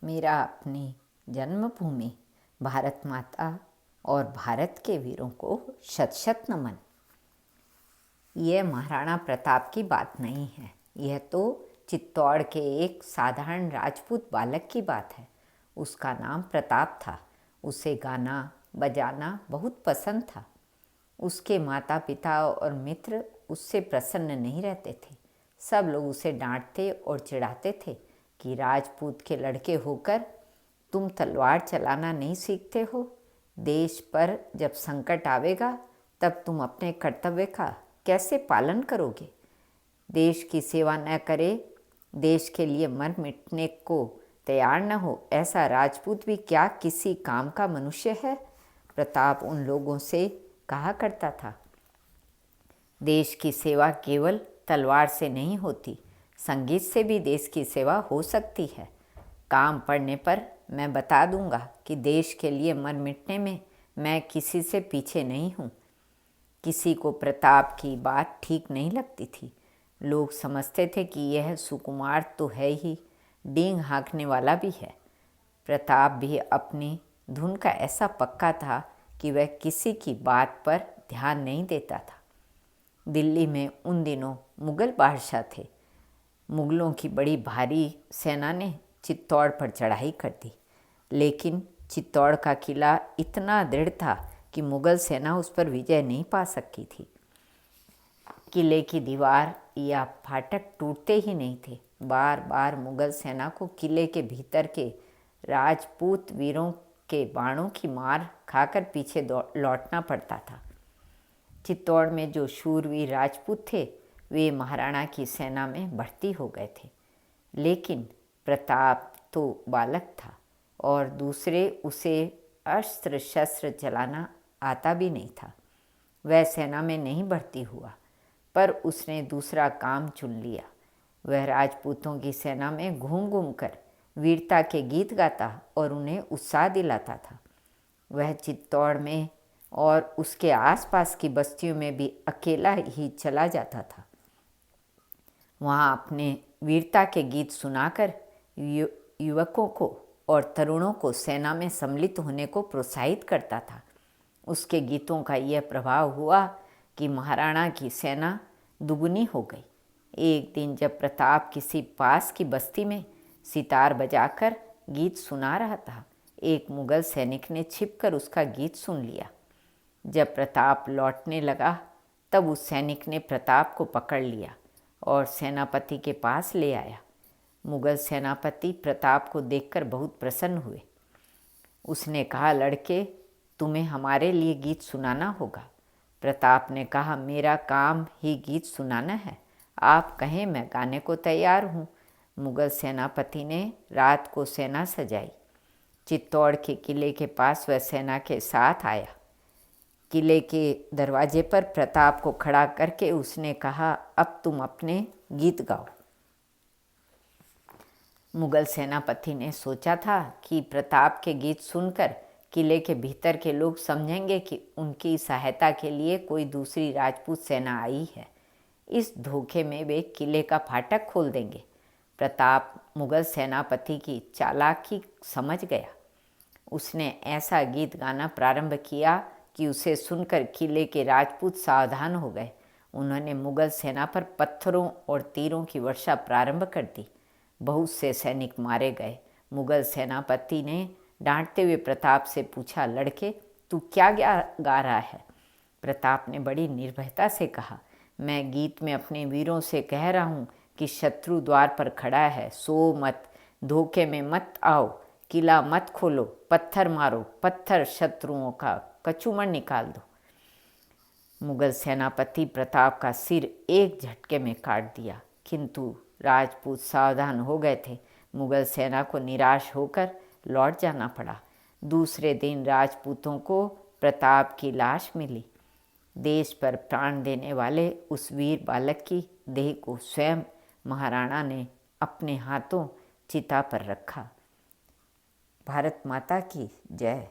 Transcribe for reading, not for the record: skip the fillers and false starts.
मेरा अपनी जन्मभूमि भारत माता और भारत के वीरों को शत शत नमन। यह महाराणा प्रताप की बात नहीं है, यह तो चित्तौड़ के एक साधारण राजपूत बालक की बात है। उसका नाम प्रताप था। उसे गाना बजाना बहुत पसंद था। उसके माता पिता और मित्र उससे प्रसन्न नहीं रहते थे। सब लोग उसे डांटते और चिढ़ाते थे कि राजपूत के लड़के होकर तुम तलवार चलाना नहीं सीखते हो। देश पर जब संकट आवेगा तब तुम अपने कर्तव्य का कैसे पालन करोगे। देश की सेवा न करे, देश के लिए मर मिटने को तैयार न हो, ऐसा राजपूत भी क्या किसी काम का मनुष्य है। प्रताप उन लोगों से कहा करता था, देश की सेवा केवल तलवार से नहीं होती, संगीत से भी देश की सेवा हो सकती है। काम पड़ने पर मैं बता दूंगा कि देश के लिए मर मिटने में मैं किसी से पीछे नहीं हूँ। किसी को प्रताप की बात ठीक नहीं लगती थी। लोग समझते थे कि यह सुकुमार तो है ही, डींग हाँकने वाला भी है। प्रताप भी अपनी धुन का ऐसा पक्का था कि वह किसी की बात पर ध्यान नहीं देता था। दिल्ली में उन दिनों मुग़ल बादशाह थे। मुग़लों की बड़ी भारी सेना ने चित्तौड़ पर चढ़ाई कर दी, लेकिन चित्तौड़ का किला इतना दृढ़ था कि मुग़ल सेना उस पर विजय नहीं पा सकी थी। किले की दीवार या फाटक टूटते ही नहीं थे। बार बार मुग़ल सेना को किले के भीतर के राजपूत वीरों के बाणों की मार खाकर पीछे लौटना पड़ता था। चित्तौड़ में जो शूरवीर राजपूत थे वे महाराणा की सेना में भर्ती हो गए थे, लेकिन प्रताप तो बालक था और दूसरे उसे अस्त्र शस्त्र चलाना आता भी नहीं था। वह सेना में नहीं भर्ती हुआ, पर उसने दूसरा काम चुन लिया। वह राजपूतों की सेना में घूम घूम कर वीरता के गीत गाता और उन्हें उत्साह दिलाता था। वह चित्तौड़ में और उसके आसपास की बस्तियों में भी अकेला ही चला जाता था। वहाँ अपने वीरता के गीत सुनाकर युवकों को और तरुणों को सेना में सम्मिलित होने को प्रोत्साहित करता था। उसके गीतों का यह प्रभाव हुआ कि महाराणा की सेना दुगुनी हो गई। एक दिन जब प्रताप किसी पास की बस्ती में सितार बजाकर गीत सुना रहा था, एक मुग़ल सैनिक ने छिपकर उसका गीत सुन लिया। जब प्रताप लौटने लगा तब उस सैनिक ने प्रताप को पकड़ लिया और सेनापति के पास ले आया। मुग़ल सेनापति प्रताप को देखकर बहुत प्रसन्न हुए। उसने कहा, लड़के, तुम्हें हमारे लिए गीत सुनाना होगा। प्रताप ने कहा, मेरा काम ही गीत सुनाना है, आप कहें मैं गाने को तैयार हूँ। मुग़ल सेनापति ने रात को सेना सजाई। चित्तौड़ के किले के पास वह सेना के साथ आया। किले के दरवाजे पर प्रताप को खड़ा करके उसने कहा, अब तुम अपने गीत गाओ। मुग़ल सेनापति ने सोचा था कि प्रताप के गीत सुनकर किले के भीतर के लोग समझेंगे कि उनकी सहायता के लिए कोई दूसरी राजपूत सेना आई है। इस धोखे में वे किले का फाटक खोल देंगे। प्रताप मुग़ल सेनापति की चालाकी समझ गया। उसने ऐसा गीत गाना प्रारंभ किया कि उसे सुनकर किले के राजपूत सावधान हो गए। उन्होंने मुग़ल सेना पर पत्थरों और तीरों की वर्षा प्रारंभ कर दी। बहुत से सैनिक मारे गए। मुग़ल सेनापति ने डांटते हुए प्रताप से पूछा, लड़के, तू क्या गा रहा है। प्रताप ने बड़ी निर्भयता से कहा, मैं गीत में अपने वीरों से कह रहा हूँ कि शत्रु द्वार पर खड़ा है, सो मत, धोखे में मत आओ, किला मत खोलो, पत्थर मारो, पत्थर शत्रुओं का कचूमर निकाल दो। मुग़ल सेनापति प्रताप का सिर एक झटके में काट दिया, किंतु राजपूत सावधान हो गए थे। मुग़ल सेना को निराश होकर लौट जाना पड़ा। दूसरे दिन राजपूतों को प्रताप की लाश मिली। देश पर प्राण देने वाले उस वीर बालक की देह को स्वयं महाराणा ने अपने हाथों चिता पर रखा। भारत माता की जय।